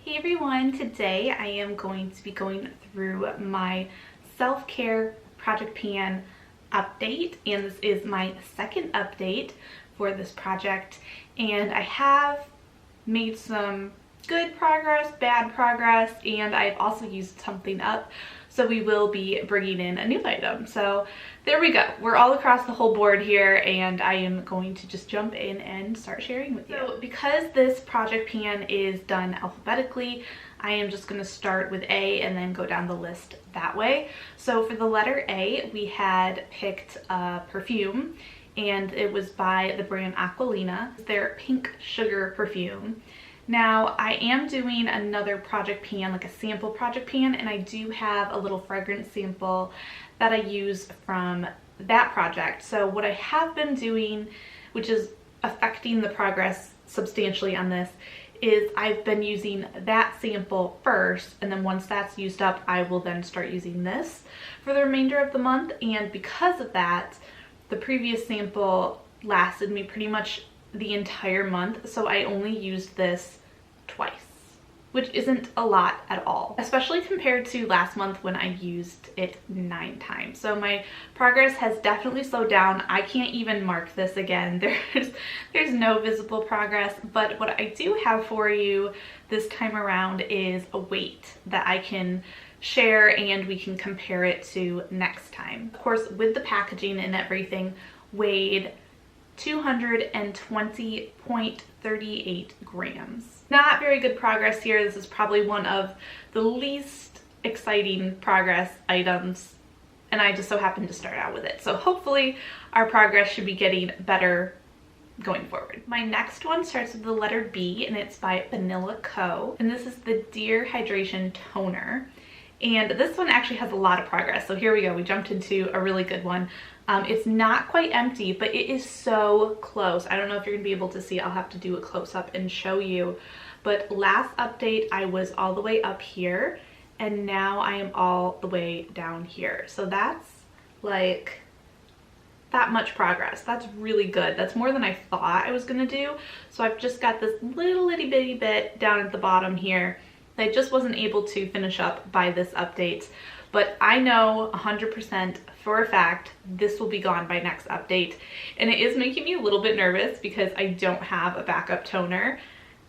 Hey everyone, today I am going to be going through my self-care project pan update, and this is my second update for this project, and I have made some good progress, bad progress, and I've also used something up, so we will be bringing in a new item. So there we go. We're all across the whole board here, and I am going to just jump in and start sharing with you. So because this project pan is done alphabetically, I am just going to start with A and then go down the list that way. So for the letter A, we had picked Perfume, and it was by the brand Aquilina. It's their pink sugar perfume. Now I am doing another project pan, like a sample project pan, and I do have a little fragrance sample that I use from that project. So what I have been doing, which is affecting the progress substantially on this, is I've been using that sample first, and then once that's used up, I will then start using this for the remainder of the month. And because of that, the previous sample lasted me pretty much the entire month, so I only used this twice, which isn't a lot at all, especially compared to last month when I used it 9 times. So my progress has definitely slowed down. I can't even mark this again. There's no visible progress, but what I do have for you this time around is a weight that I can share and we can compare it to next time. Of course, with the packaging and everything, weighed 220.38 grams. Not very good progress here. This is probably one of the least exciting progress items, and I just so happened to start out with it. So hopefully our progress should be getting better going forward. My next one starts with the letter B, and it's by Vanilla Co. And this is the Dear Hydration Toner. And this one actually has a lot of progress. So here we go. We jumped into a really good one. It's not quite empty, but it is so close. I don't know if you're gonna be able to see. I'll have to do a close-up and show you. But last update, I was all the way up here, and now I am all the way down here. So that's like that much progress. That's really good. That's more than I thought I was gonna do. So I've just got this little itty bitty bit down at the bottom here that I just wasn't able to finish up by this update. But I know 100% for a fact this will be gone by next update. And it is making me a little bit nervous because I don't have a backup toner,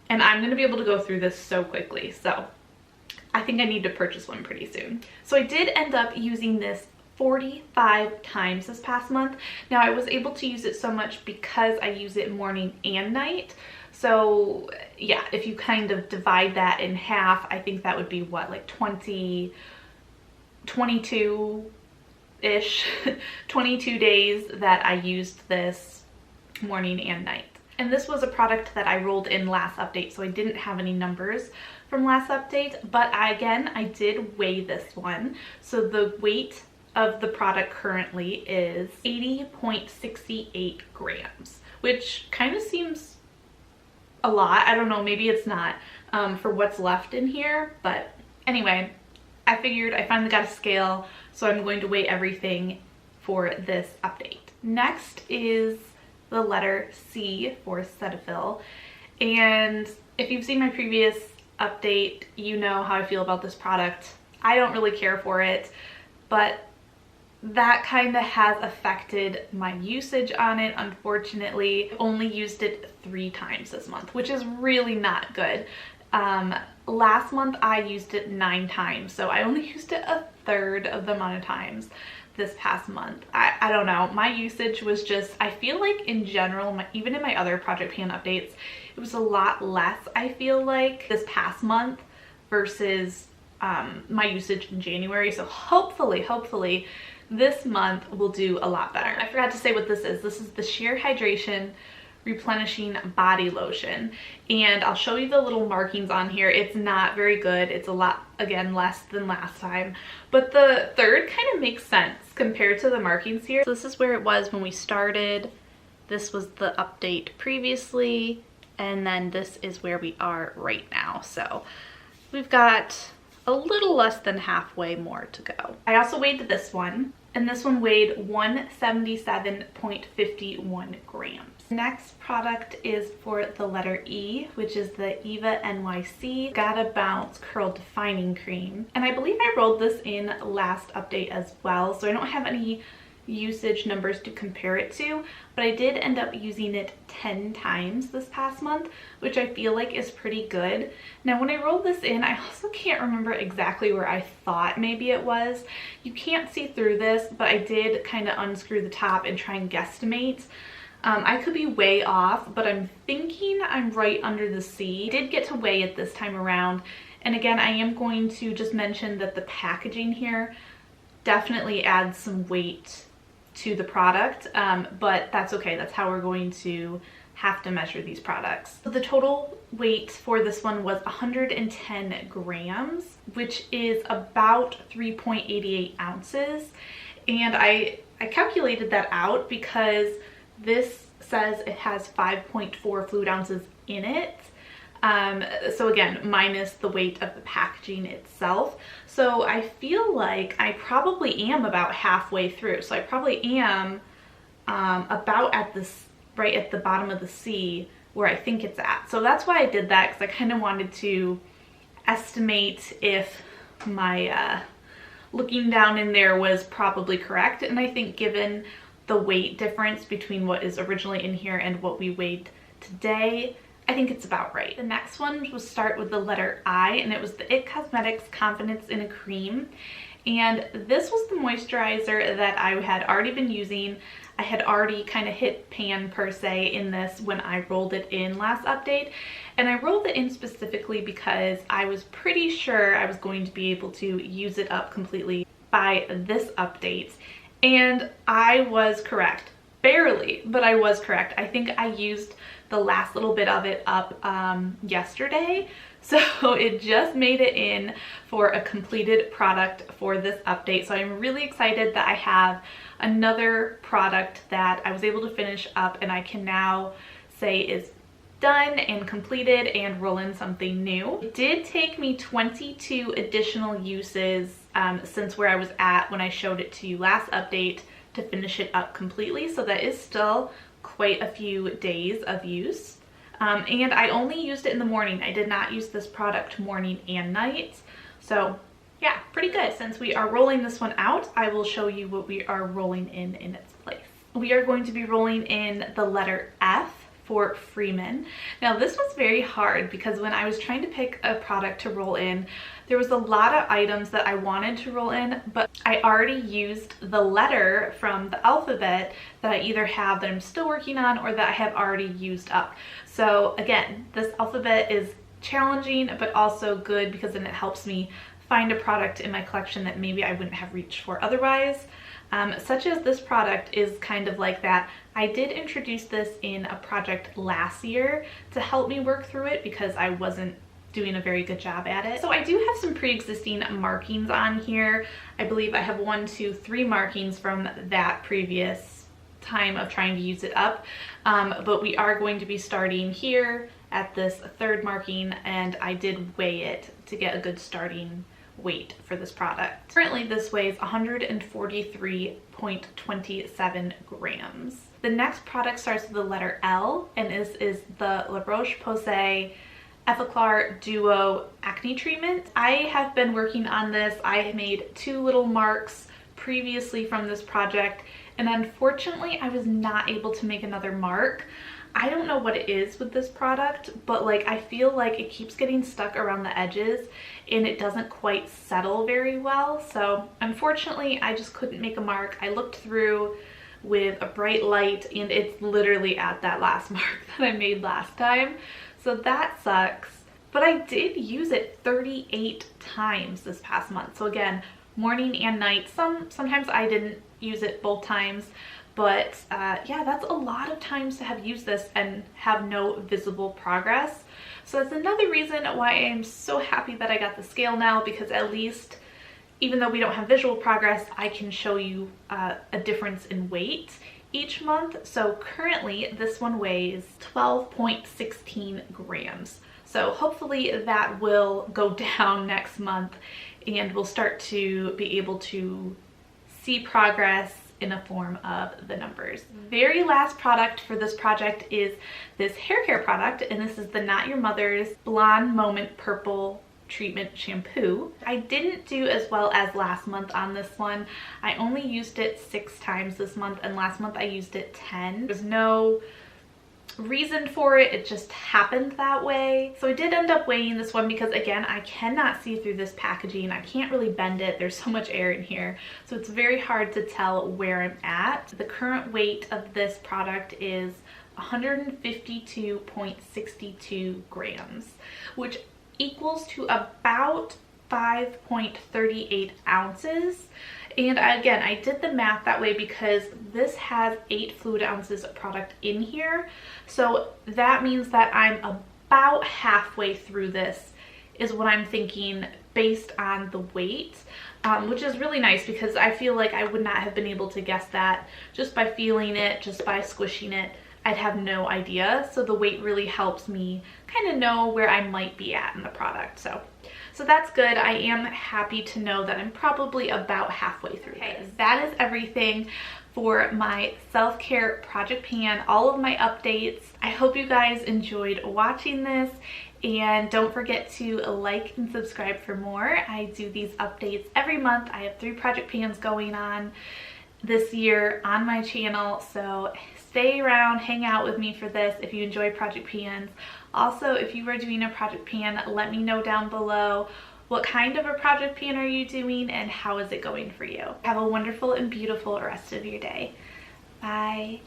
and I'm gonna be able to go through this so quickly. So I think I need to purchase one pretty soon. So I did end up using this 45 times this past month. Now I was able to use it so much because I use it morning and night. So yeah, if you kind of divide that in half, I think that would be what, like 22-ish, 22 days that I used this morning and night. And this was a product that I rolled in last update, so I didn't have any numbers from last update, but I did weigh this one. So the weight of the product currently is 80.68 grams, which kind of seems a lot. I don't know, maybe it's not for what's left in here, but anyway, I figured I finally got a scale, so I'm going to weigh everything for this update. Next is the letter C for Cetaphil, and if you've seen my previous update, you know how I feel about this product. I don't really care for it, but that kind of has affected my usage on it, unfortunately. I only used it 3 times this month, which is really not good. Last month I used it 9 times, so I only used it 1/3 of the amount of times this past month. I don't know, my usage was just, I feel like in general, even in my other project pan updates, it was a lot less, I feel like, this past month versus my usage in January. So hopefully this month will do a lot better. I forgot to say what this is. This is the Sheer Hydration Replenishing Body Lotion, and I'll show you the little markings on here. It's not very good. It's a lot, again, less than last time, but the third kind of makes sense compared to the markings here. So this is where it was when we started. This was the update previously, and then this is where we are right now. So we've got a little less than halfway more to go. I also weighed this one, and this one weighed 177.51 grams. Next product is for the letter E, which is the Eva-nyc Gotta Bounce Curl Defining Cream. And I believe I rolled this in last update as well, so I don't have any usage numbers to compare it to, but I did end up using it 10 times this past month, which I feel like is pretty good. Now when I rolled this in, I also can't remember exactly where I thought maybe it was. You can't see through this, but I did kind of unscrew the top and try and guesstimate. I could be way off, but I'm thinking I'm right under the C. I did get to weigh it this time around, and again, I am going to just mention that the packaging here definitely adds some weight to the product, but that's okay. That's how we're going to have to measure these products. So the total weight for this one was 110 grams, which is about 3.88 ounces. And I calculated that out because this says it has 5.4 fluid ounces in it. So again, minus the weight of the packaging itself. So I feel like I probably am about halfway through. So I probably am about at this, right at the bottom of the C where I think it's at. So that's why I did that, because I kind of wanted to estimate if my looking down in there was probably correct. And I think given the weight difference between what is originally in here and what we weighed today, I think it's about right. The next one will start with the letter I, and it was the IT Cosmetics Confidence in a Cream. And this was the moisturizer that I had already been using. I had already kind of hit pan per se in this when I rolled it in last update. And I rolled it in specifically because I was pretty sure I was going to be able to use it up completely by this update. And I was correct. Barely, but I was correct. I think I used the last little bit of it up yesterday, so it just made it in for a completed product for this update. So I'm really excited that I have another product that I was able to finish up and I can now say is done and completed and roll in something new. It did take me 22 additional uses since where I was at when I showed it to you last update to finish it up completely, so that is still quite a few days of use. And I only used it in the morning. I did not use this product morning and night. So yeah, pretty good. Since we are rolling this one out, I will show you what we are rolling in its place. We are going to be rolling in the letter F for Freeman. Now this was very hard because when I was trying to pick a product to roll in, there was a lot of items that I wanted to roll in, but I already used the letter from the alphabet that I either have that I'm still working on or that I have already used up. So again, this alphabet is challenging, but also good because then it helps me find a product in my collection that maybe I wouldn't have reached for otherwise. Such as this product is kind of like that. I did introduce this in a project last year to help me work through it because I wasn't doing a very good job at it. So I do have some pre-existing markings on here. I believe I have 1, 2, 3 markings from that previous time of trying to use it up. But we are going to be starting here at this 3rd marking, and I did weigh it to get a good starting weight for this product. Currently this weighs 143.27 grams. The next product starts with the letter L, and this is the Roche-Posay Effaclar Duo Acne Treatment. I have been working on this. I made 2 little marks previously from this project, and unfortunately I was not able to make another mark. I don't know what it is with this product, but like I feel like it keeps getting stuck around the edges and it doesn't quite settle very well. So unfortunately I just couldn't make a mark. I looked through with a bright light and it's literally at that last mark that I made last time. So that sucks. But I did use it 38 times this past month. So again, morning and night. Sometimes I didn't use it both times. But yeah, that's a lot of times to have used this and have no visible progress. So that's another reason why I'm so happy that I got the scale now, because at least, even though we don't have visual progress, I can show you a difference in weight each month. So currently this one weighs 12.16 grams. So hopefully that will go down next month and we'll start to be able to see progress in a form of the numbers. Very last product for this project is this hair care product, and this is the Not Your Mother's Blonde Moment Purple Treatment Shampoo. I didn't do as well as last month on this one. I only used it 6 times this month, and last month I used it 10. There's no reason for it, it just happened that way. So I did end up weighing this one because, again, I cannot see through this packaging. I can't really bend it. There's so much air in here, so it's very hard to tell where I'm at. The current weight of this product is 152.62 grams, which equals to about 5.38 ounces. And again, I did the math that way because this has 8 fluid ounces of product in here. So that means that I'm about halfway through this is what I'm thinking based on the weight, which is really nice because I feel like I would not have been able to guess that just by feeling it, just by squishing it. I'd have no idea. So the weight really helps me kind of know where I might be at in the product. So that's good. I am happy to know that I'm probably about halfway through. Okay, that is everything for my self-care project pan, all of my updates. I hope you guys enjoyed watching this, and don't forget to like and subscribe for more. I do these updates every month. I have 3 project pans going on this year on my channel, so stay around, hang out with me for this if you enjoy project pans. Also, if you are doing a project pan, let me know down below what kind of a project pan are you doing and how is it going for you. Have a wonderful and beautiful rest of your day. Bye.